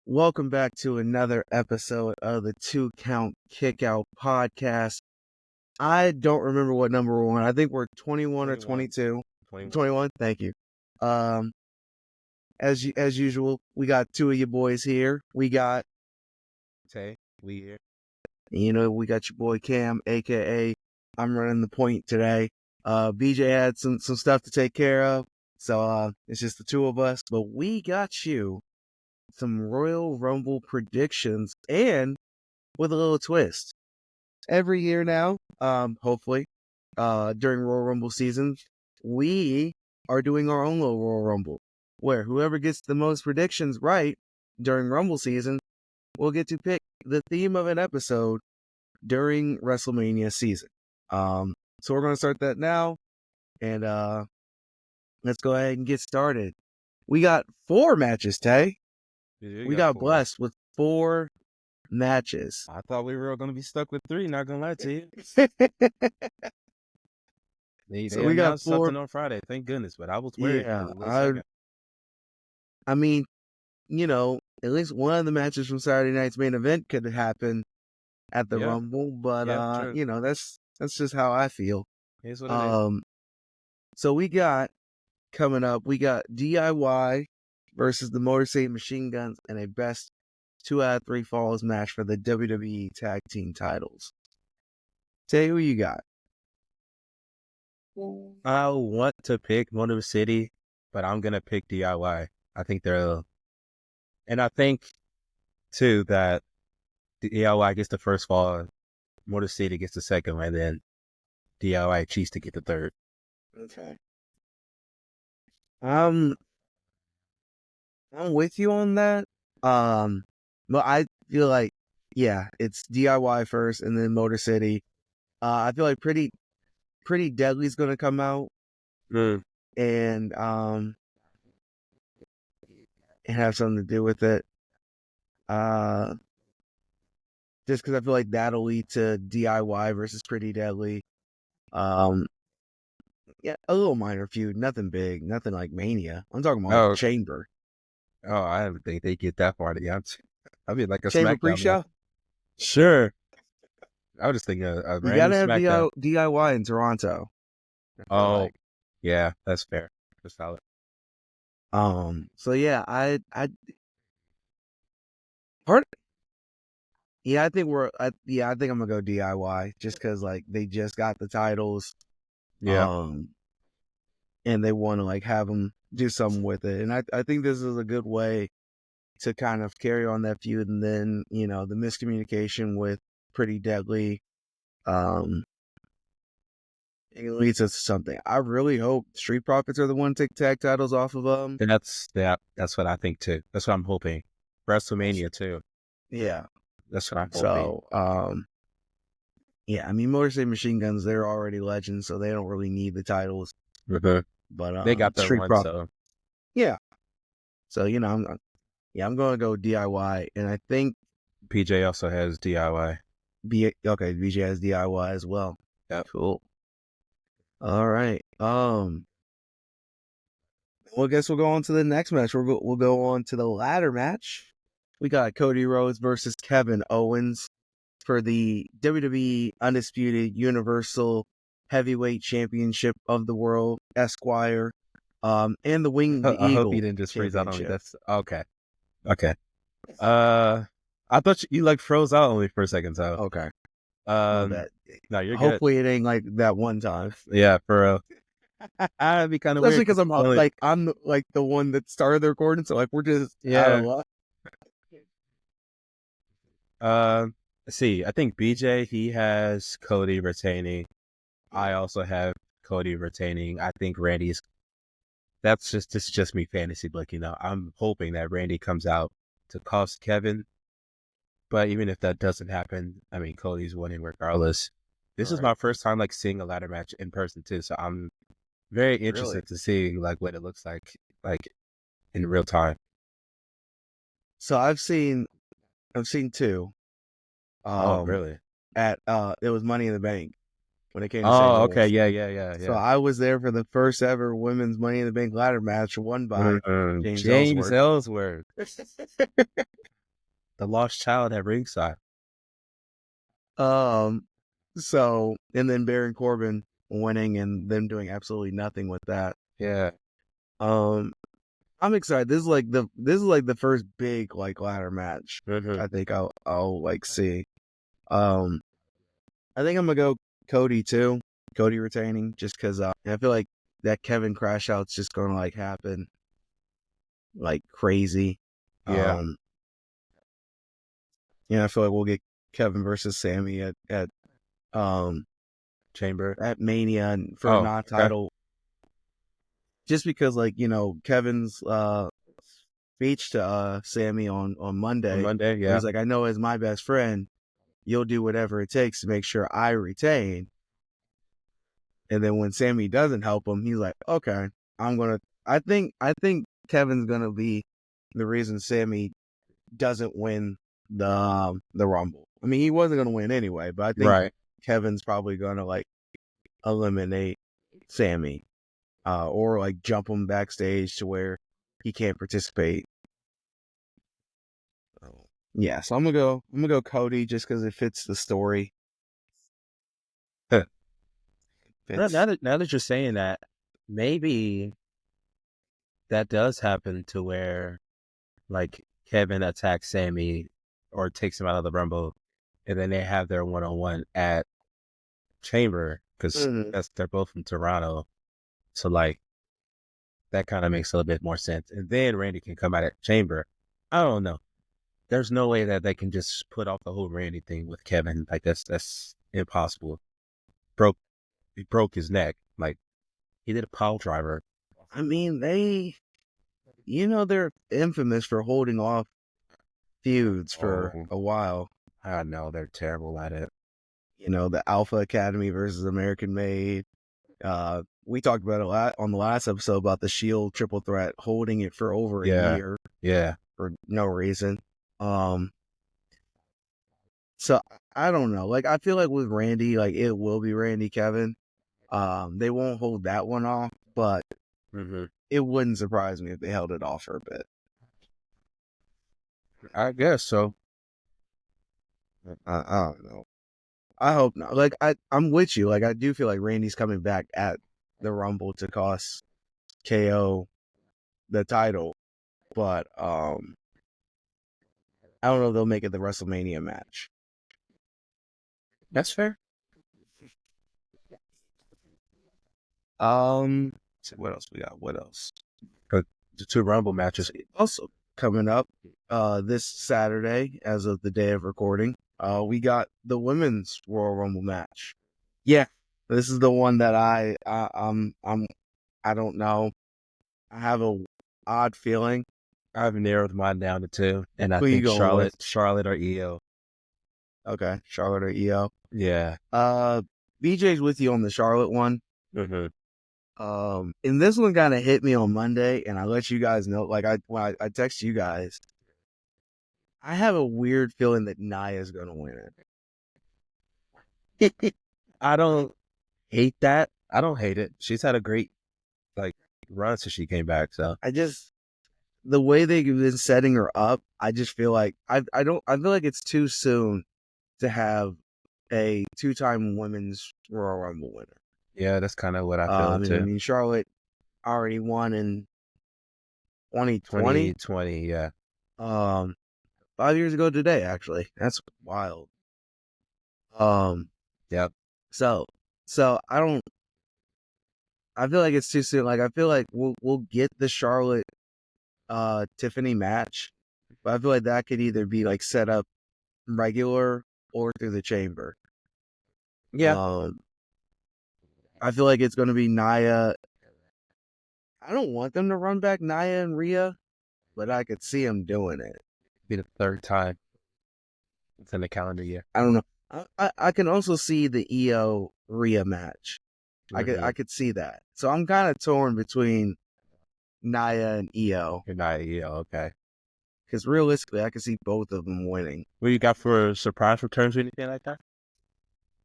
Welcome back to another episode of the Two Count Kickout podcast. I don't remember what number we're on. I think we're 21 or 22. 21. Thank you. As usual, we got two of you boys here. We got Tay, we here. we got your boy Cam, aka I'm running the point today. BJ had some stuff to take care of, so it's just the two of us. But we got you some Royal Rumble predictions, and with a little twist. Every year now, hopefully, during Royal Rumble season, we are doing our own little Royal Rumble, where whoever gets the most predictions right during Rumble season will get to pick the theme of an episode during Wrestlemania season. So we're going to start that now, and let's go ahead and get started. We got 4 matches, Tay. We got blessed with 4 matches. I thought we were going to be stuck with 3, not going to lie to you. They we got 4 something on Friday, thank goodness, but I was worried. Yeah, I mean, at least one of the matches from Saturday night's main event could happen at the Rumble, but that's just how I feel. Here's what it is. So we got coming up, we got DIY versus the Motor City Machine Guns in a best 2 out of 3 falls match for the WWE Tag Team titles. Tay, who you got? I want to pick Motor City, but I'm going to pick DIY. I think and I think, too, that DIY gets the first fall, Motor City gets the second, and then DIY cheats to get the third. Okay. I'm with you on that. But I feel like, it's DIY first and then Motor City. I feel like Pretty Deadly's gonna come out and have something to do with it. Just because I feel like that'll lead to DIY versus Pretty Deadly. A little minor feud, nothing big, nothing like Mania. I'm talking about Chamber. Oh, I don't think they get that far. I mean, like a Chamber SmackDown pre-show. Sure. I was just thinking you gotta have DIY in Toronto. Oh, yeah, that's fair. That's solid. So yeah, I think I'm gonna go DIY just because like they just got the titles. Yeah. And they want to like have them do something with it, and I think this is a good way to kind of carry on that feud, and then the miscommunication with Pretty Deadly, it leads us to something. I really hope Street Profits are the one to take tag titles off of them. And that's what I think too. That's what I'm hoping. Wrestlemania too. Yeah, that's what I'm hoping. So, I mean, Motor City Machine Guns, they're already legends, so they don't really need the titles. Mm-hmm. But they got their Street one, Profits. so yeah. So I'm going to go DIY, and I think PJ also has DIY. BJ has DIY as well. Yeah, cool. All right. Well, I guess we'll go on to the next match. We'll go on to the ladder match. We got Cody Rhodes versus Kevin Owens for the WWE Undisputed Universal Heavyweight Championship of the World, Esquire, and the Winged Eagle. I hope you didn't just freeze out on me. That's okay. I thought you like froze out on me for a second, so okay. No, you're good. Hopefully it ain't like that one time. Yeah, for real. I'd be kind of especially because I'm like the one that started the recording, so like we're just out of luck. See, I think BJ, he has Cody retaining. I also have Cody retaining. I think Randy's. This is just me fantasy booking. I'm hoping that Randy comes out to cost Kevin. But even if that doesn't happen, I mean, Cody's winning regardless. This is my first time like seeing a ladder match in person too, so I'm very interested to see like what it looks like in real time. So I've seen 2. Oh, really? It was Money in the Bank when it came to St. Louis. Okay, yeah. So I was there for the first ever women's Money in the Bank ladder match won by James Ellsworth. the lost child at ringside. So and then Baron Corbin winning and them doing absolutely nothing with that. Yeah. Um, I'm excited. This is like the first big like ladder match. Mm-hmm. I think I'll like see. Um, I think I'm gonna go Cody too. Cody retaining just because I feel like that Kevin crash out's just gonna like happen like crazy. Yeah. Um, I feel like we'll get Kevin versus Sammy um Chamber. at Mania for a Oh, okay. non-title. Just because like Kevin's speech to Sammy on On Monday, Monday, where yeah. he's like, I know as my best friend, you'll do whatever it takes to make sure I retain. And then when Sammy doesn't help him, he's like, okay, I think Kevin's gonna be the reason Sammy doesn't win the Rumble. I mean, he wasn't gonna win anyway, but I think Right. Kevin's probably gonna like eliminate Sammy, or like jump him backstage to where he can't participate. Yeah, so I'm gonna go Cody just because it fits the story. Huh. Now Fits. that you're saying that, maybe that does happen to where like Kevin attacks Sammy or takes him out of the Rumble, and then they have their one-on-one at Chamber because Mhm. they're both from Toronto. So like that kind of makes a little bit more sense. And then Randy can come out at Chamber. I don't know. There's no way that they can just put off the whole Randy thing with Kevin. Like that's impossible. Broke He broke his neck. Like he did a pile driver. I mean, they're infamous for holding off feuds for Oh, a while. I know they're terrible at it. The Alpha Academy versus American Made. We talked about it a lot on the last episode about the Shield triple threat holding it for over a Yeah, year yeah. for no reason. So I don't know. Like I feel like with Randy, like it will be Randy Kevin. They won't hold that one off, but Mm-hmm. it wouldn't surprise me if they held it off for a bit. I guess so. I don't know. I hope not. Like I'm with you. Like I do feel like Randy's coming back at the Rumble to cost KO the title, but I don't know if they'll make it the WrestleMania match. That's fair. So what else we got? What else? But the two Rumble matches. Also coming up this Saturday, as of the day of recording, we got the women's Royal Rumble match. Yeah, this is the one that I don't know. I have a odd feeling. I've narrowed mine down to two, and I Who you think going with? Charlotte or EO. Okay, Charlotte or EO. Yeah. BJ's with you on the Charlotte one. Mm-hmm. And this one kind of hit me on Monday, and I let you guys know. Like when I text you guys, I have a weird feeling that Nia's gonna win it. I don't hate that. I don't hate it. She's had a great like run since she came back. So The way they've been setting her up, I just feel like I feel like it's too soon to have a two-time women's Royal Rumble winner. yeah, that's kind of what I feel I too. mean, Charlotte already won in 2020. 2020, yeah. 5 years ago today, actually. That's wild. Um, Yep. so I feel like it's too soon. Like I feel like we'll get the Charlotte Tiffany match, but I feel like that could either be like set up regular or through the chamber. Yeah. I feel like it's going to be Nia. I don't want them to run back Nia and Rhea, but I could see them doing it. Be the third time within the calendar year. I don't know. I can also see the EO Rhea match. Mm-hmm. I could see that. So I'm kind of torn between Nia and EO You're not, yeah, okay. because realistically, I could see both of them winning. What you got for surprise returns or anything like that?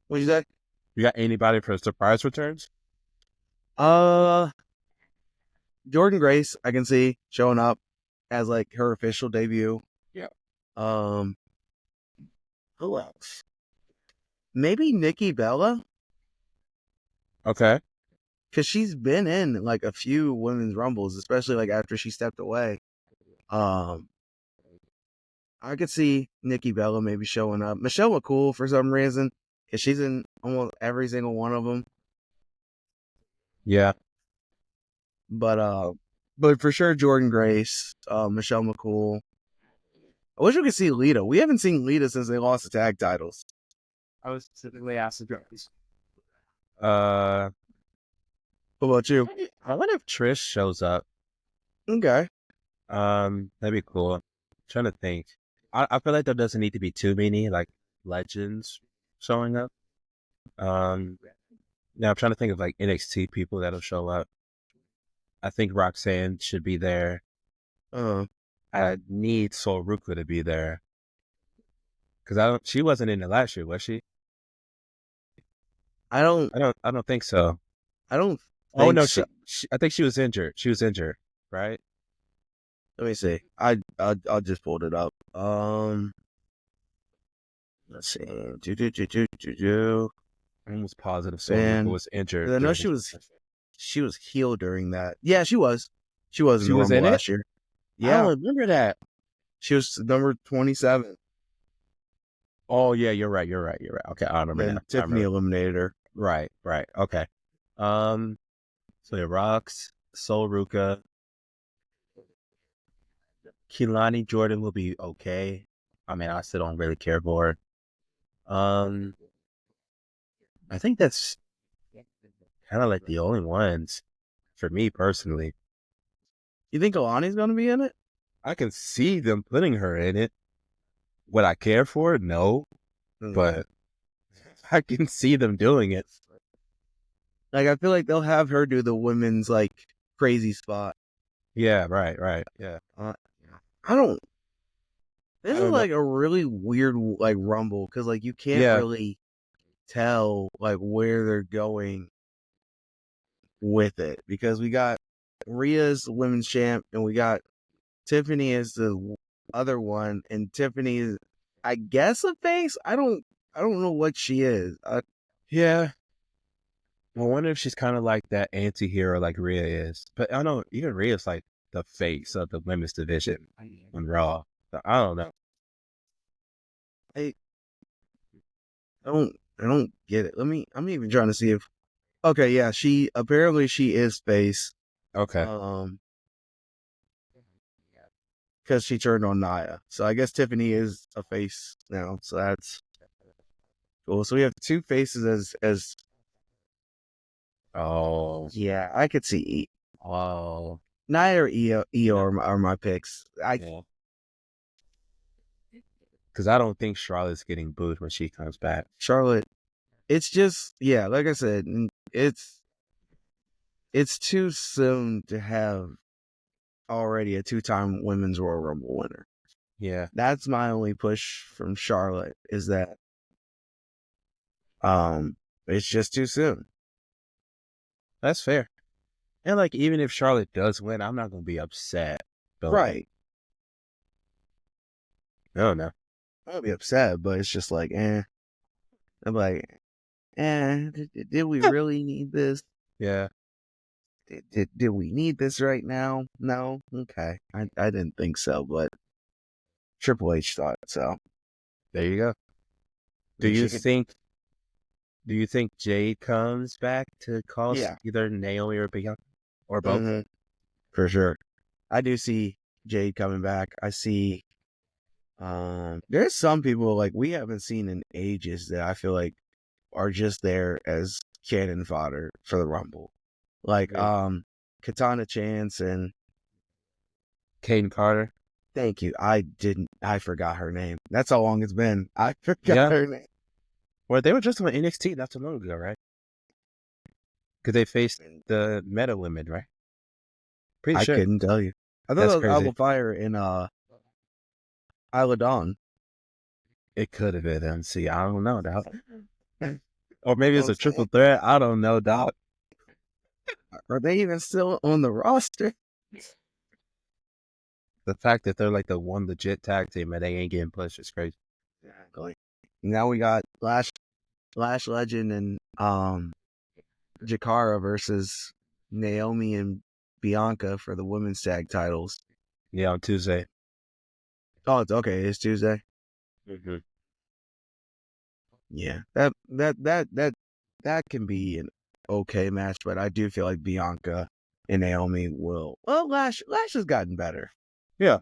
What'd you say? You got anybody for surprise returns? Uh, Jordan Grace, I can see showing up as like her official debut. Yeah. Um, who else? Maybe Nikki Bella, Okay. because she's been in like a few women's rumbles, especially like after she stepped away. Um, I could see Nikki Bella maybe showing up. Michelle McCool for some reason, because she's in almost every single one of them. Yeah. But for sure Jordan Grace, Michelle McCool. I wish we could see Lita. We haven't seen Lita since they lost the tag titles. I was specifically asked to dress. Uh, What about you? I wonder if Trish shows up. Okay. That'd be cool. Trying to think. I feel like there doesn't need to be too many like legends showing up. Now I'm trying to think of like NXT people that'll show up. I think Roxanne should be there. Uh, I need Sol Ruka to be there because I don't. She wasn't in it last year, was she? I don't. I don't think so. I don't Oh think no, so. I think she was injured. She was injured, right? Let me see. I'll just pulled it up. Let's see. Do. I'm almost positive Sol Ruka Fan. was injured I know during this. she was healed during that. Yeah, she was. She was in She the was Rumble in it. last year. I don't Yeah, remember that. she was number 27. Oh yeah, you're right. You're right. You're right. Okay, I remember Then now. I Tiffany remember. eliminated her. Right. Right. Okay. Um. So the Rocks, Sol Ruka, Keelani Jordan will be okay. I mean, I still don't really care for her. Um. I think that's kind of like the only ones for me personally. You think Alani's gonna be in it? I can see them putting her in it. Would I care for it? No, but I can see them doing it. Like I feel like they'll have her do the women's like crazy spot. Yeah. Right. Right. Yeah. I don't. This I is don't know. like a really weird like Rumble because like you can't Yeah. really tell like where they're going with it because we got Rhea's the women's champ and we got Tiffany as the other one and Tiffany is I guess a face. I don't know what she is. Yeah. I wonder if she's kind of like that anti-hero like Rhea is. But I know even Rhea's like the face of the women's division on Raw. So I don't know. I I don't get it. I'm even trying to see if okay, yeah, she apparently she is face. Okay. Um because she turned on Nia. So I guess Tiffany is a face now. So that's cool. So we have two faces as Oh. yeah, I could see Oh. Nia or Io are my picks. Yeah. Because I don't think Charlotte's getting booed when she comes back. Charlotte. It's just yeah, like I said, it's too soon to have already a 2-time women's Royal Rumble winner. Yeah. That's my only push from Charlotte is that it's just too soon. That's fair. And like even if Charlotte does win, I'm not gonna be upset. But Right. I don't know. I'll be upset, but it's just like, I'm like, did we really need this? Yeah. Did we need this right now? No? Okay. I didn't think so, but Triple H thought so. There you go. I mean, she could, Do you think Jade comes back to cause yeah. either Naomi or Bianca or both? Mm-hmm. For sure. I do see Jade coming back. I see there's some people like we haven't seen in ages that I feel like are just there as cannon fodder for the Rumble. Like Katana Chance and Caden Carter. thank you. I forgot her name. That's how long it's been. I forgot Yeah. her name. Well, they were just on NXT not too long ago, right? Because they faced the Meta women, right? Pretty I sure. couldn't tell you. I thought That's that was crazy. Alba Fire in Isla Dawn. It could have been them. See, I don't know, dog. Or maybe You know it's what I'm a triple saying? threat. I don't know, dog. Are they even still on the roster? The fact that they're like the one legit tag team and they ain't getting pushed is crazy. Exactly. Now we got Lash Legend and Jakara versus Naomi and Bianca for the women's tag titles. Yeah, on Tuesday. Oh, it's okay. It's Tuesday. Mm-hmm. Yeah, that can be an okay match, but I do feel like Bianca and Naomi will. Well, Lash has gotten better. Yeah,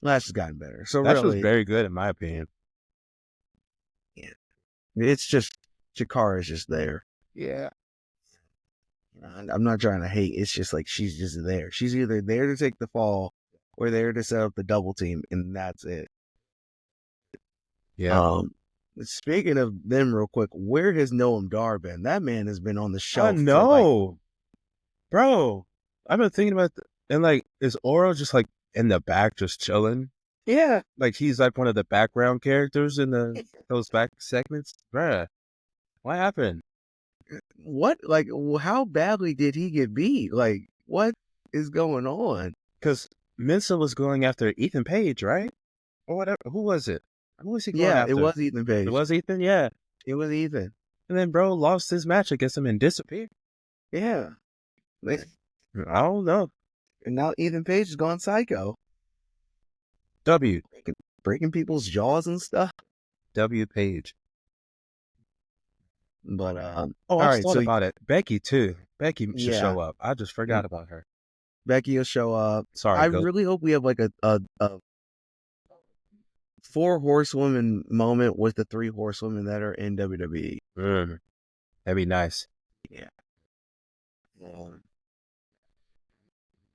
Lash has gotten better. So that was really, very good in my opinion. yeah, it's just Jakara is just there. Yeah. I'm not trying to hate. It's just like she's just there. She's either there to take the fall or there to set up the double team, and that's it. Yeah. Speaking of them, real quick, where has Noam Dar been? That man has been on the I shelf for like. know, bro. I've been thinking about and like, is Oro just like in the back, just chilling? Yeah, Like he's like one of the background characters in those back segments, bruh. What happened? what? Like, how badly did he get beat? Like, what is going on? Because Mensa was going after Ethan Page, right? Or whatever. Who was it? Who was he going Yeah, it after? was Ethan Page. It was Ethan, yeah. It was Ethan. And then bro lost his match against him and disappeared. Yeah. I don't know. And now Ethan Page has gone psycho, W breaking people's jaws and stuff. Page. But Oh, all I right. thought So about it. Becky too. Becky should yeah, show up. I just forgot about her. Becky will show up. Sorry, I go. really hope we have like a 4 horsewoman moment with the 3 horsewomen that are in WWE. That'd be nice. Yeah.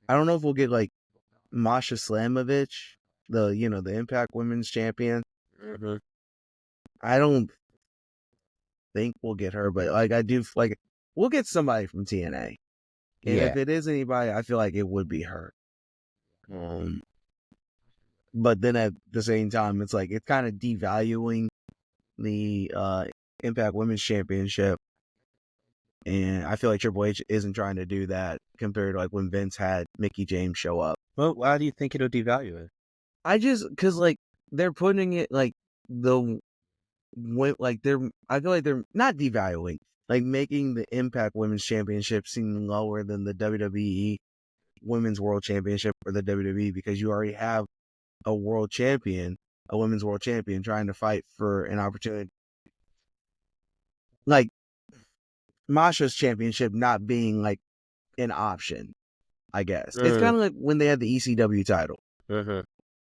I don't know if we'll get like Masha Slamovich, the Impact Women's Champion. Mm-hmm. I don't think we'll get her, but like I do like we'll get somebody from TNA. And Yeah. if it is anybody, I feel like it would be her. But then at the same time, it's like it's kind of devaluing the Impact Women's Championship. And I feel like Triple H isn't trying to do that compared to like when Vince had Mickey James show up. Well, why do you think it'll devalue it? Cause like they're putting it like I feel like they're not devaluing, like making the Impact Women's Championship seem lower than the WWE Women's World Championship or the WWE because you already have a world champion, a women's world champion trying to fight for an opportunity. Like Masha's championship not being like an option, I guess. It's kind of like when they had the ECW title. And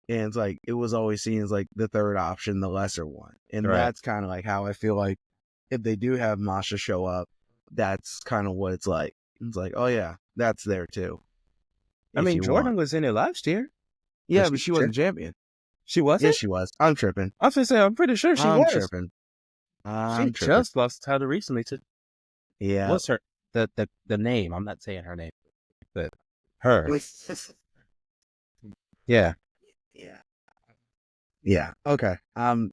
it's like, it was always seen as like the third option, the lesser one. And that's kind of like how I feel like if they do have Masha show up, that's kind of what it's like. It's like, oh yeah, that's there too. I mean, Jordan was in it last year. Yeah, but she wasn't champion. She wasn't? Yes, she was. I'm tripping. I was going to say, I'm pretty sure she was. Tripping. She just lost the title recently to... Yeah. What's her... The name? I'm not saying her name. But her. Yeah. Yeah. Yeah. Okay.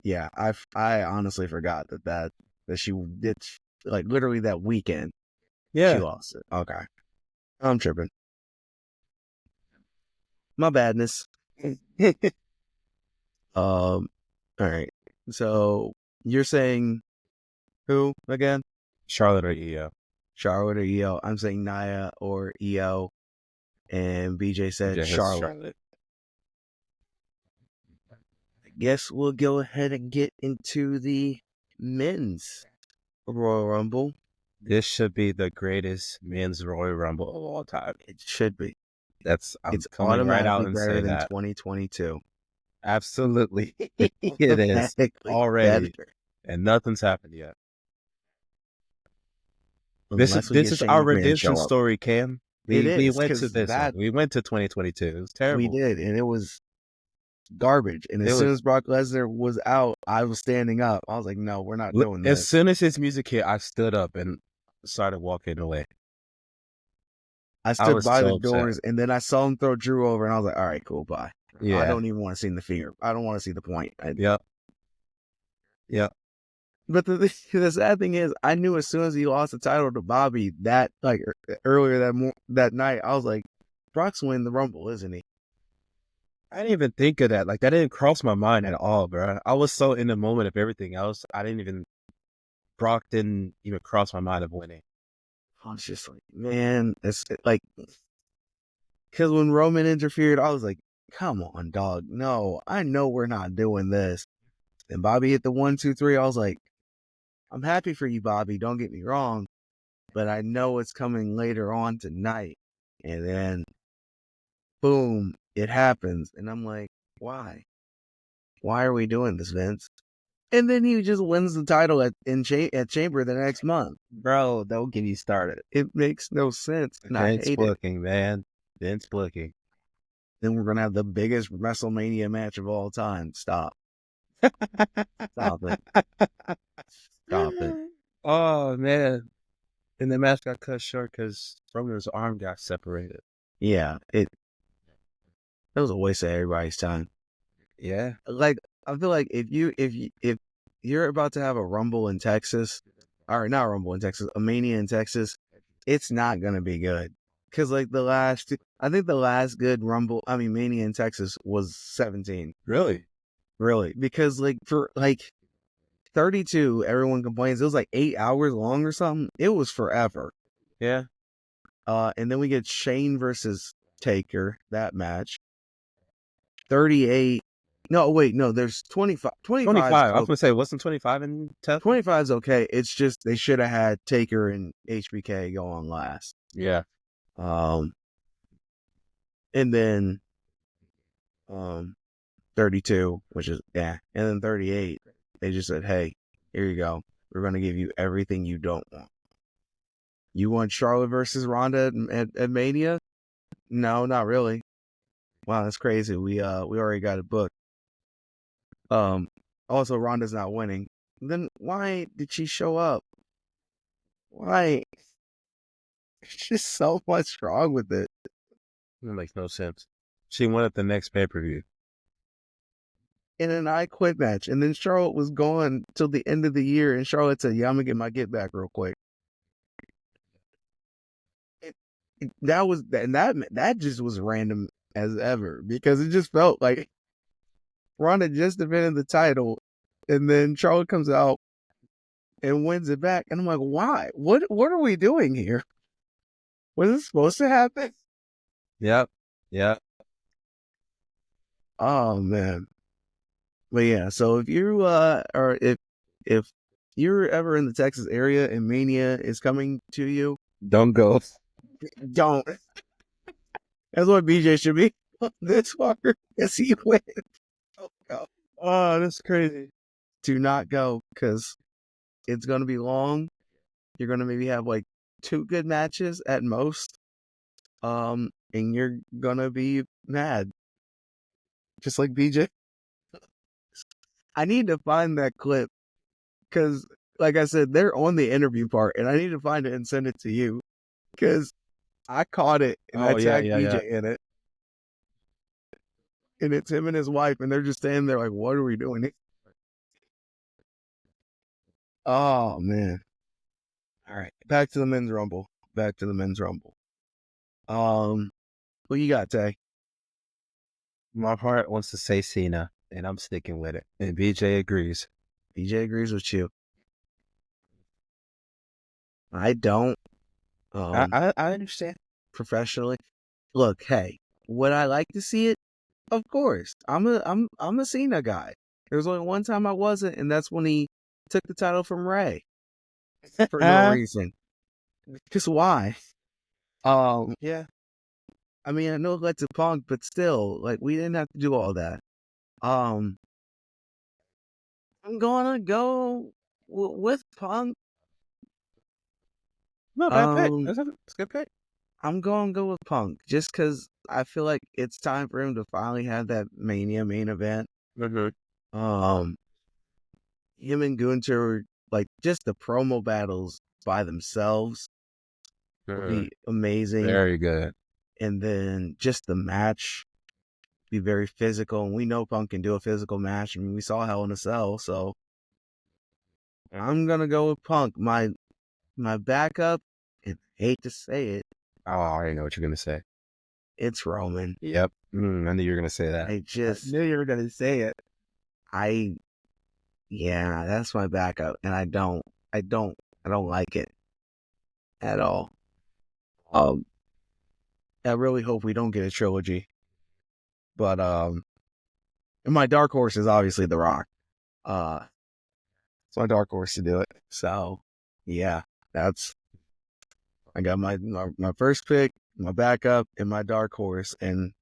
Yeah. I honestly forgot that she did like literally that weekend. Yeah. She lost it. Okay. I'm tripping. My badness. All right. So you're saying who again? Charlotte or Io. Charlotte or Io. I'm saying Nia or Io. And BJ said Charlotte. I guess we'll go ahead and get into the men's Royal Rumble. This should be the greatest men's Royal Rumble of all time. It should be. It's coming right out and better say than that. 2022. Absolutely. It is already. Better. And nothing's happened yet. This is our redemption story, Cam. We went to this one. We went to 2022. It was terrible. We did, and it was garbage. And as soon as Brock Lesnar was out, I was standing up. I was like, no, we're not doing this. As soon as his music hit, I stood up and started walking away. I stood by the doors, and then I saw him throw Drew over, and I was like, all right, cool, bye. Yeah. I don't even want to see the finger. I don't want to see the point. Yep. But the sad thing is, I knew as soon as he lost the title to Bobby earlier that night, I was like, Brock's winning the Rumble, isn't he? I didn't even think of that. Like that didn't cross my mind at all, bro. I was so in the moment of everything else. I didn't even Brock didn't even cross my mind of winning. I was just like, man, it's like, because when Roman interfered, I was like, come on, dog. No, I know we're not doing this. And Bobby hit the 1, 2, 3. I was like, I'm happy for you, Bobby. Don't get me wrong, but I know it's coming later on tonight. And then, boom, it happens. And I'm like, why? Why are we doing this, Vince? And then he just wins the title at Chamber the next month. Bro, don't get me started. It makes no sense, and I Vince hate it. booking, man. Vince booking. Then we're gonna have the biggest WrestleMania match of all time. Stop. Stop it. Stop it. Oh man. And the match got cut short because Roman's arm got separated. Yeah, it was a waste of everybody's time. Yeah. Like, I feel like if you're about to have a Rumble in Texas, or not Rumble in Texas, a Mania in Texas, it's not gonna be good. Cause like I think the last good Mania in Texas was 17. Really? Really, because like for like 32, everyone complains it was like 8 hours long or something. It was forever. Yeah. And then we get Shane versus Taker, that match. 38. No, wait, no, there's 25. 25's 25. I was gonna say, wasn't 25 in Test? 25's okay. It's just they should have had Taker and HBK go on last. Yeah. Um, and then 32, which is and then 38. They just said, "Hey, here you go. We're gonna give you everything you don't want. You want Charlotte versus Ronda at Mania? No, not really. Wow, that's crazy. We already got it booked. Also Ronda's not winning. Then why did she show up? Why? It's just so much wrong with it. That makes no sense. She won at the next pay-per-view. In an I Quit match, and then Charlotte was gone till the end of the year, and Charlotte said, "Yeah, I'm gonna get my get back real quick." That was and that just was random as ever because it just felt like Ronda just defended the title, and then Charlotte comes out and wins it back, and I'm like, why? What are we doing here? Was this supposed to happen? Yep. Yep. Oh man. But yeah, so if you or if you're ever in the Texas area and Mania is coming to you, Don't go. don't. That's what BJ should be. This fucker, because he wins. Don't go. Oh, that's crazy. Do not go because it's gonna be long. You're gonna maybe have like 2 good matches at most. And you're gonna be mad, just like BJ. I need to find that clip because, like I said, they're on the interview part, and I need to find it and send it to you because I caught it and I Oh yeah, tagged yeah, yeah. BJ in it, and it's him and his wife, and they're just standing there like, "What are we doing?" Oh man! All right, back to the men's rumble. Back to the men's rumble. What you got, Tay? My heart wants to say Cena, and I'm sticking with it. And BJ agrees. BJ agrees with you. I don't. I Um, I, I understand. Professionally, look, hey, would I like to see it? Of course. I'm a Cena guy. There was only one time I wasn't, and that's when he took the title from Ray for no reason. Just why? Yeah. I mean, I know it led to Punk, but still, like, we didn't have to do all that. Um, I'm gonna go with Punk. No, bad pick. Um, That's a good pick. I'm gonna go with Punk just because I feel like it's time for him to finally have that Mania main event. Mm-hmm. Um, him and Gunther, like, just the promo battles by themselves would be amazing. Very good. And then just the match be very physical. And we know Punk can do a physical match. I mean, we saw Hell in a Cell. So I'm going to go with Punk. My backup, and I hate to say it, Oh, I already know what you're gonna say. it's Roman. Yep. I knew you were gonna say that. I knew you were gonna say it. Yeah, that's my backup, and I don't like it at all. Um, I really hope we don't get a trilogy, but and my dark horse is obviously The Rock. It's my dark horse to do it. So, yeah, I got my first pick, my backup, and my dark horse, and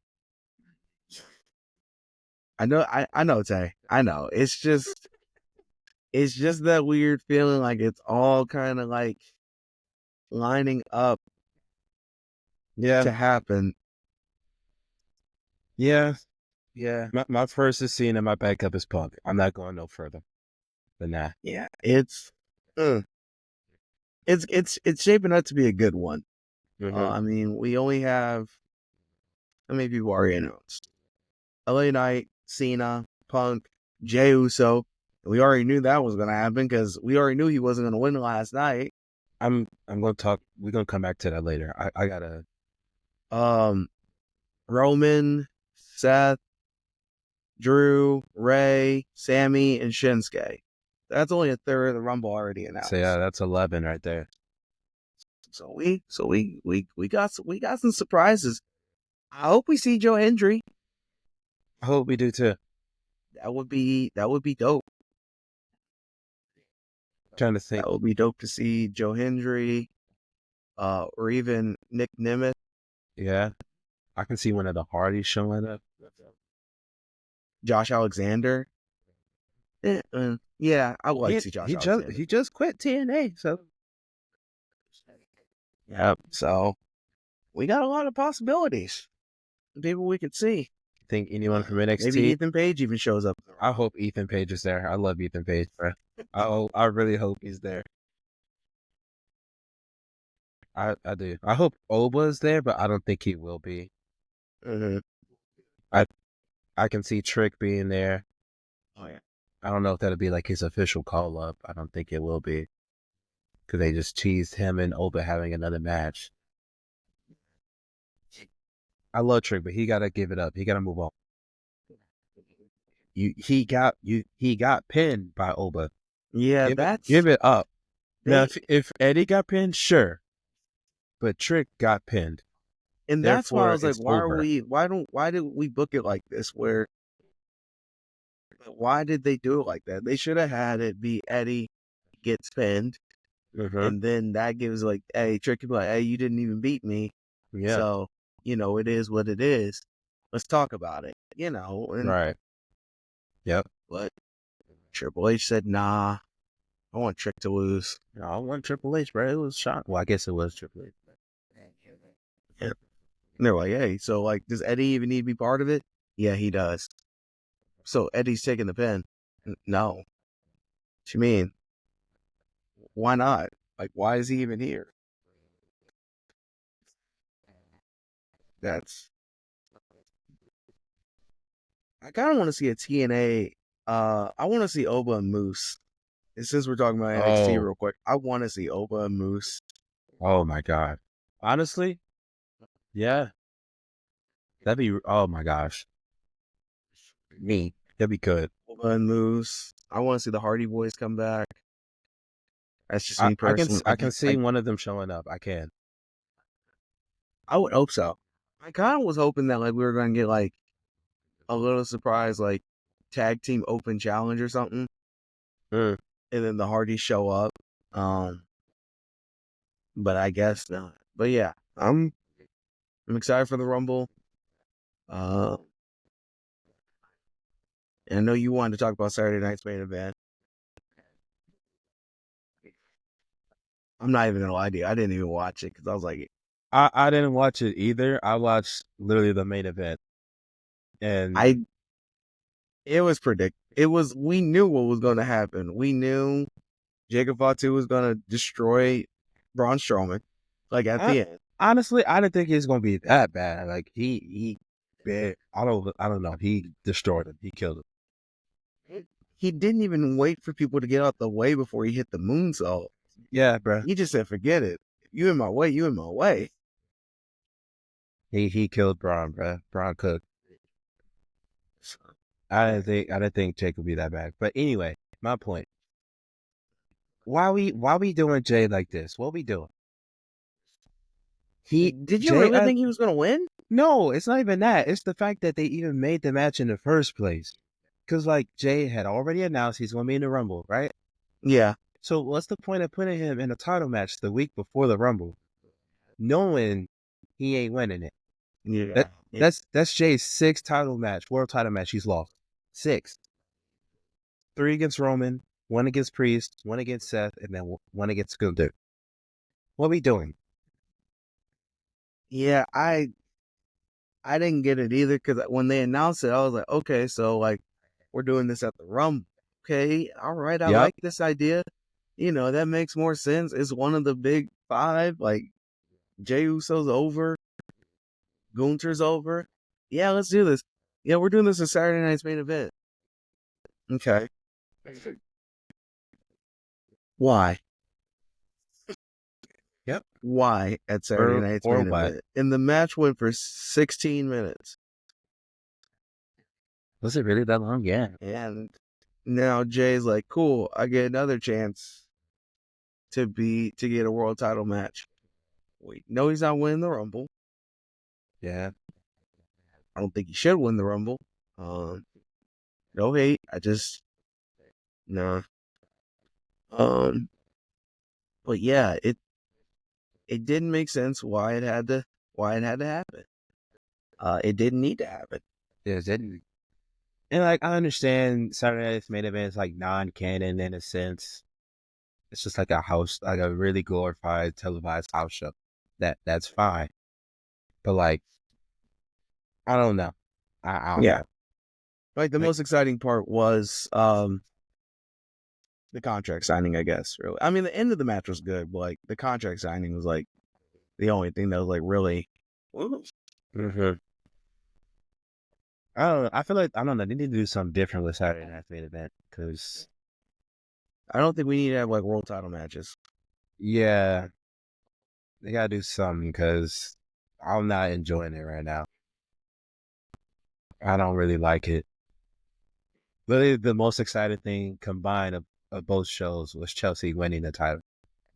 I know, Tay. I know. It's just that weird feeling like it's all kind of like lining up Yeah, to happen. yeah, yeah. My first is Cena, my backup is Punk. I'm not going no further than that. Yeah, uh, it's shaping up to be a good one. Mm-hmm. I mean, we only have how many people already announced? LA Knight, Cena, Punk, Jey Uso. We already knew that was going to happen because we already knew he wasn't going to win last night. I'm gonna talk. We're gonna come back to that later. I gotta. Roman, Seth, Drew, Ray, Sammy, and Shinsuke. That's only a third of the Rumble already announced. So yeah, that's 11 right there. So we got some surprises. I hope we see Joe Hendry. I hope we do too. That would be dope. Trying to think. That would be dope to see Joe Hendry, or even Nick Nemeth. Yeah, I can see one of the Hardys showing up. Josh Alexander. Yeah, I would like to see Josh Alexander. He just quit TNA, so Yeah, so we got a lot of possibilities. People we could see. think anyone from NXT. Maybe Ethan Page even shows up. I hope Ethan Page is there. I love Ethan Page, bro. I really hope he's there. I do. I hope Oba is there, but I don't think he will be. Mm-hmm. I can see Trick being there. Oh yeah. I don't know if that'll be like his official call up. I don't think it will be. Because they just teased him and Oba having another match. I love Trick, but he gotta give it up. He gotta move on. He got pinned by Oba. Yeah, Give it up. Now, they, if Eddie got pinned, sure, but Trick got pinned, and that's why I therefore was like, it's over. why did we book it like this? Why did they do it like that? They should have had it be Eddie gets pinned, Mm-hmm. and then that gives like, hey, Trick could be like, hey, you didn't even beat me, Yeah, so it is what it is. Let's talk about it, and right. Yep. but Triple H said, nah, I want Trick to lose. No, I want Triple H, bro. It was shot. Well, I guess it was Triple H. Yeah. And they're like, hey, so like, does Eddie even need to be part of it? Yeah, he does. So Eddie's taking the pin. No. What you mean? Why not? Like, why is he even here? That's. I kind of want to see a TNA. I want to see Oba and Moose. And since we're talking about NXT real quick, I want to see Oba and Moose. Oh my god. Honestly, yeah, that'd be. Oh my gosh, me. That'd be good. Oba and Moose. I want to see the Hardy Boys come back. That's just me personally. I can see one of them showing up. I can. I would hope so. I kind of was hoping that like we were going to get like a little surprise, like tag team open challenge or something, Mm. and then the Hardys show up. But I guess not. But yeah, I'm excited for the Rumble. And I know you wanted to talk about Saturday night's main event. I'm not even gonna lie to you. I didn't even watch it because I was like, I didn't watch it either. I watched literally the main event, and it was we knew what was going to happen. We knew Jacob Fatu was going to destroy Braun Strowman, like at the end. honestly, I didn't think it was gonna be that bad. Like I don't know. He destroyed him. He killed him. He didn't even wait for people to get out the way before he hit the moonsault. Yeah, bro. He just said, "Forget it. You in my way. You in my way." He killed Braun, bro. Braun cooked. I didn't think Jake would be that bad. But anyway, my point. Why we doing Jay like this? What we doing? Did you Jay really think he was gonna win? No, it's not even that. It's the fact that they even made the match in the first place. Cause like Jay had already announced he's gonna be in the Rumble, right? Yeah. So what's the point of putting him in a title match the week before the Rumble, knowing he ain't winning it? Yeah. That that's Jay's sixth title match, world title match he's lost. Six. 3 against Roman, 1 against Priest, 1 against Seth, and then 1 against Gunther. What are we doing? Yeah, I didn't get it either because when they announced it, I was like, okay, so like we're doing this at the Rumble. Okay, all right, I Yep. like this idea. That makes more sense. It's one of the big five. Like Jey Uso's over, Gunther's over. Yeah, let's do this. Yeah, we're doing this as Saturday night's main event. Okay. Why? Yep. Why at Saturday night's Or main what? event? And the match went for 16 minutes. Was it really that long? Yeah. And now Jay's like, cool, I get another chance to get a world title match. Wait, no, he's not winning the Rumble. Yeah. I don't think he should win the Rumble. No hate. I just no. But yeah, it didn't make sense why it had to happen. It didn't need to happen. Yeah, it didn't. And like I understand Saturday Night's main event is like non-canon in a sense. It's just like a really glorified televised house show. That's fine. But like, I don't know. I don't Yeah. know. Like the Like, most exciting part was the contract signing, I guess, really. I mean the end of the match was good, but like the contract signing was like the only thing that was like really mhm. I don't know. I feel like I don't know. They need to do something different with Saturday Night's main event because I don't think we need to have like world title matches. yeah, they gotta do something because I'm not enjoying it right now. I don't really like it. Literally, the most exciting thing combined of both shows was Chelsea winning the title.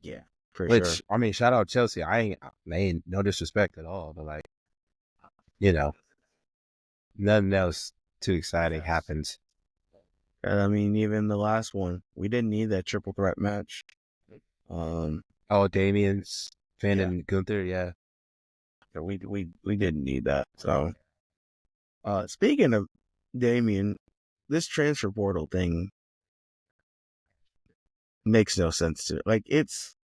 Yeah, for sure. Which I mean, shout out Chelsea. They ain't no disrespect at all, but like you know, nothing else too exciting happens. And I mean, even the last one, we didn't need that triple threat match. Oh, Damien's Finn Yeah, and Gunther, yeah. we didn't need that. So, speaking of Damien, this transfer portal thing makes no sense to it. Like it's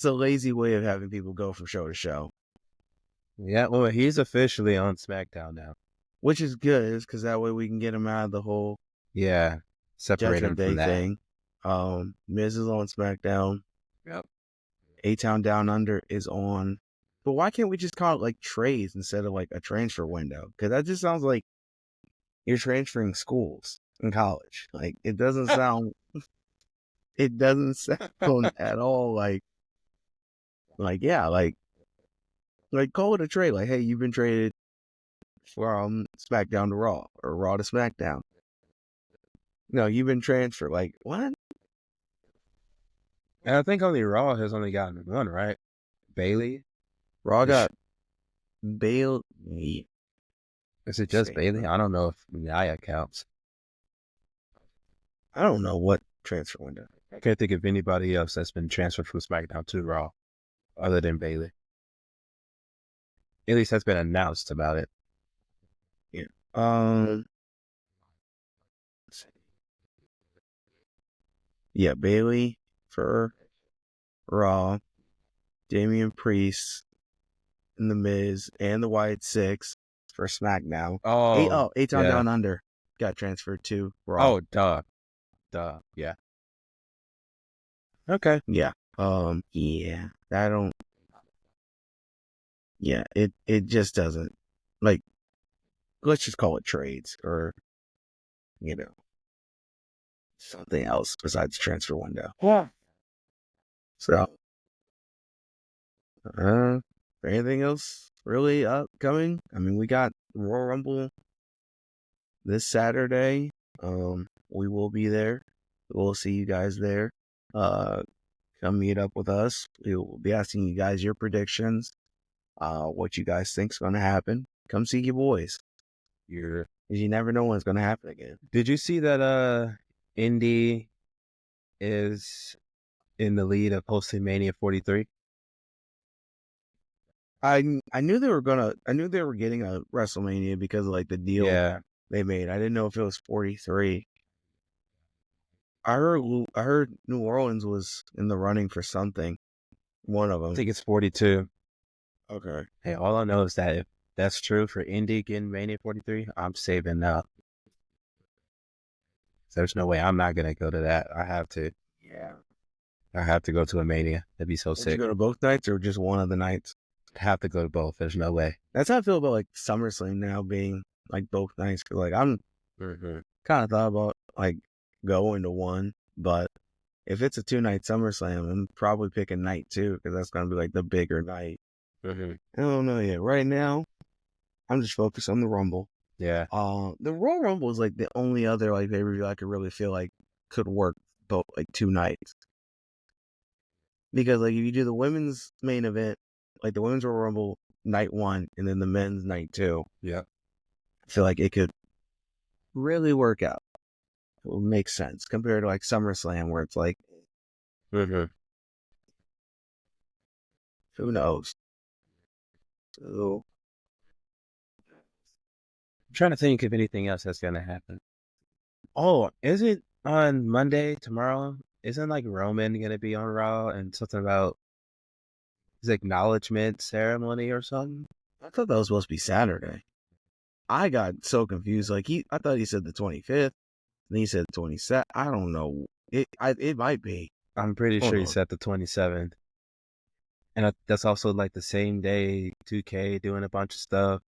a lazy way of having people go from show to show, Yeah, well, he's officially on SmackDown now. which is good, because that way we can get him out of the whole Yeah, separate him Judgment from Day that. thing. Miz is on SmackDown. Yep. A-Town Down Under is on. But why can't we just call it like trades instead of like a transfer window? Because that just sounds like you're transferring schools in college. Like it doesn't sound at all like yeah, like call it a trade. Like, hey, you've been traded from SmackDown to Raw or Raw to SmackDown. No, you've been transferred. Like what? And I think only Raw has only gotten one, right? Bailey? Raw Is, got Bailey. is it just Bailey? I don't know if Nia counts. I don't know what transfer window. I can't think of anybody else that's been transferred from SmackDown to Raw other than Bailey. At least that's been announced about it. Yeah. Yeah, Bailey for Raw, Damian Priest, and The Miz, and the Wyatt Six for SmackDown. Oh, A-Town yeah. Down Under got transferred to Raw. Oh, duh. Yeah. Okay. Yeah. Yeah. I don't. Yeah. It just doesn't like. Let's just call it trades or you know something else besides transfer window. Yeah. So, anything else really upcoming? I mean, we got Royal Rumble this Saturday. We will be there. We'll see you guys there. Come meet up with us. We will be asking you guys your predictions. What you guys think's going to happen. Come see your boys. You never know when it's going to happen again. Did you see that Indy is in the lead of hosting Mania 43? I knew they were getting a WrestleMania because of like the deal they made. I didn't know if it was 43. I heard New Orleans was in the running for something. One of them. I think it's 42. Okay. Hey, all I know is that if that's true for Indy getting Mania 43, I'm saving up. There's no way I'm not gonna go to that. I have to. Yeah. I have to go to a Mania. That'd be so Did sick. you go to both nights or just one of the nights? I have to go to both. There's no way. That's how I feel about like SummerSlam now being like both nights. Cause like I'm kind of thought about like going to one, but if it's a 2-night SummerSlam, I'm probably picking night 2 because that's gonna be like the bigger night. I don't know yet. Right now, I'm just focused on the Rumble. Yeah. The Royal Rumble is like the only other like pay-per-view I could really feel like could work both like 2 nights. Because like if you do the women's main event, like the women's Royal Rumble night 1 and then the men's night 2, Yeah. I feel like it could really work out. It will make sense compared to like SummerSlam where it's like, who knows? So I'm trying to think of anything else that's gonna happen. Oh, is it on Monday tomorrow? Isn't like Roman gonna be on Raw and something about his acknowledgement ceremony or something? I thought that was supposed to be Saturday. I got so confused. Like I thought he said the 25th, and he said the 27th. I don't know. It might be. I'm pretty Hold sure on. he said the 27th. And that's also like the same day 2K doing a bunch of stuff.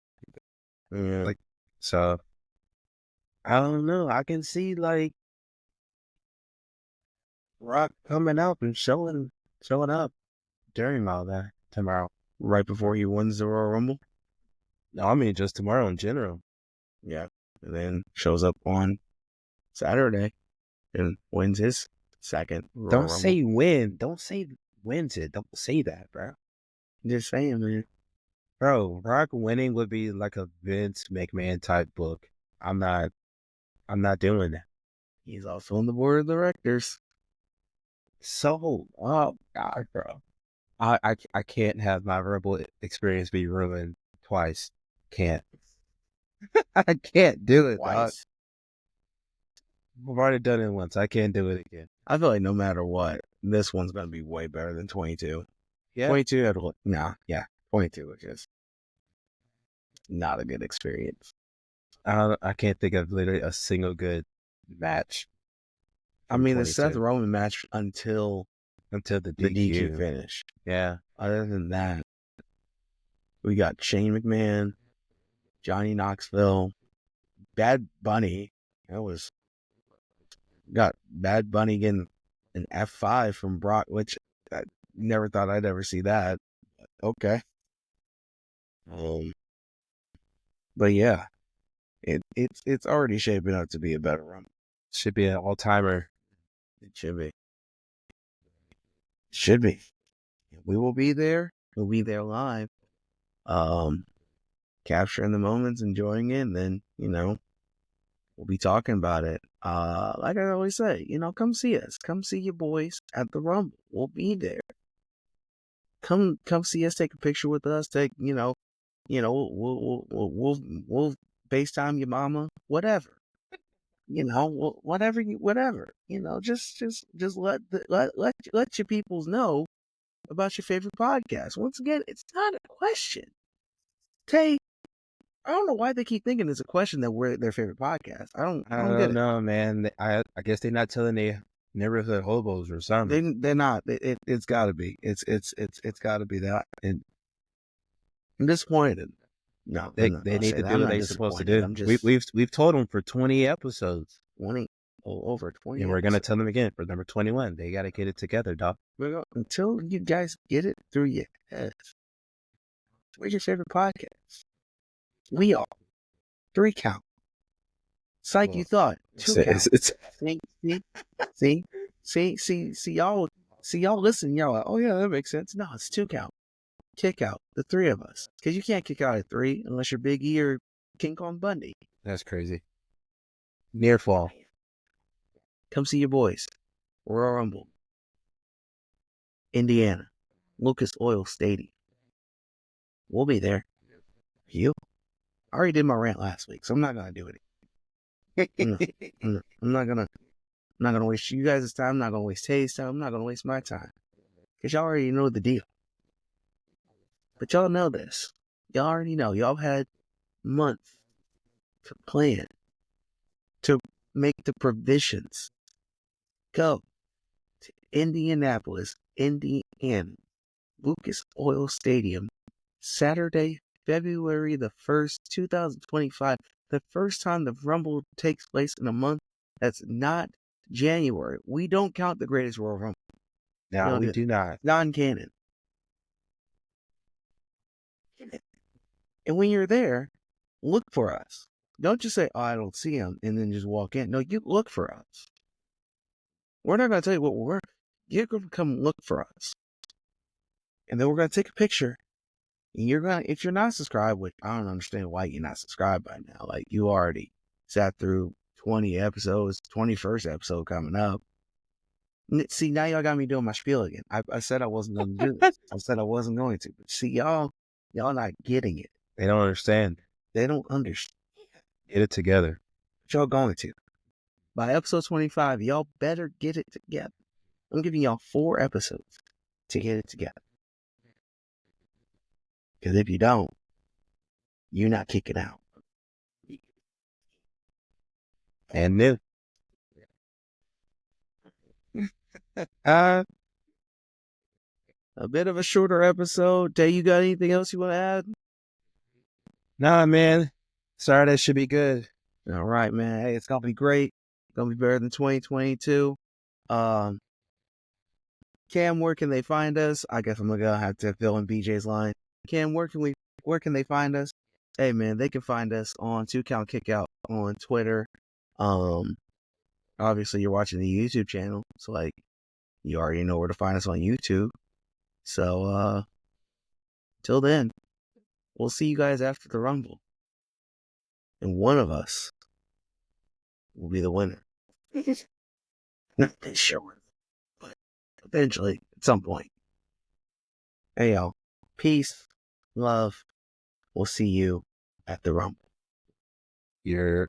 Yeah. Like, so I don't know. I can see like Rock coming out and showing up during all that tomorrow. Right before he wins the Royal Rumble. No, I mean just tomorrow in general. Yeah. And then shows up on Saturday and wins his second Royal Don't Rumble. say win. Don't say wins it. Don't say that, bro. Just saying, man. Bro, Rock winning would be like a Vince McMahon type book. I'm not doing that. He's also on the board of directors. So, oh God, bro. I can't have my verbal experience be ruined twice. Can't. I can't do it, dog. Twice. I've already done it once. I can't do it again. I feel like no matter what, this one's gonna be way better than 22. Yeah. 22 had yeah. 22 was just not a good experience. I can't think of literally a single good match. I mean, the Seth Roman match until the the DQ DQ finish. Yeah. Other than that, we got Shane McMahon, Johnny Knoxville, Bad Bunny. Got Bad Bunny getting an F5 from Brock, which I never thought I'd ever see that. Okay. But yeah, it's already shaping up to be a better run. Should be an all-timer. It should be. Should be. We will be there. We'll be there live. Capturing the moments, enjoying it, and then, we'll be talking about it. Like I always say, come see us. Come see your boys at the Rumble. We'll be there. Come see us, take a picture with us, we'll FaceTime your mama, whatever. Whatever. Just let your peoples know about your favorite podcast. Once again, it's not a question. Tay, I don't know why they keep thinking it's a question that we're their favorite podcast. I don't get it. No, man. I guess they're not telling their neighborhood hobos or something. They're not. It's got to be. It's got to be that. And I'm disappointed. No, They need to do what they're supposed to do. I'm just, We've told them for 20 episodes. 20, over 20. And we're gonna tell them again for number 21. They gotta get it together, dog. Until you guys get it through your heads. Where's your favorite podcast? We are 3 count. It's like you thought. Two count. It's See, y'all listen, y'all like, oh yeah, that makes sense. No, it's 2 count. Kick out, the 3 of us. Because you can't kick out at 3 unless you're Big E or King Kong Bundy. that's crazy. Near fall. Come see your boys. Royal Rumble. Indiana. Lucas Oil Stadium. We'll be there. You? I already did my rant last week, so I'm not gonna do it. I'm not gonna waste you guys' time. I'm not gonna waste Tay's time. I'm not gonna waste my time. Because y'all already know the deal. But y'all know this. Y'all already know. Y'all had months to plan, to make the provisions. Go to Indianapolis, Indiana, Lucas Oil Stadium, Saturday, February the 1st, 2025. The first time the Rumble takes place in a month that's not January. We don't count the Greatest Royal Rumble. No, we do not. Non-canon. And when you're there, look for us. Don't just say, oh, I don't see him, and then just walk in. No, you look for us. We're not going to tell you what we're. You're going to come look for us. And then we're going to take a picture. And you're going to, if you're not subscribed, which I don't understand why you're not subscribed by now. Like, you already sat through 20 episodes, 21st episode coming up. See, now y'all got me doing my spiel again. I said I wasn't going to do this. I said I wasn't going to. But see, y'all not getting it. They don't understand. They don't understand. Get it together. But y'all going to. By episode 25, y'all better get it together. I'm giving y'all 4 episodes to get it together. Because if you don't, you're not kicking out. And new. A bit of a shorter episode. Tay, you got anything else you want to add? Nah, man. Sorry, that should be good. All right, man. Hey, it's going to be great. It's going to be better than 2022. Cam, where can they find us? I guess I'm going to have to fill in BJ's line. Cam, where can they find us? Hey, man, they can find us on 2 Count Kickout on Twitter. Obviously, you're watching the YouTube channel, so, like, you already know where to find us on YouTube. So, till then, we'll see you guys after the Rumble. And one of us will be the winner. Not this show, but eventually, at some point. Hey, y'all. Peace, love. We'll see you at the Rumble. You're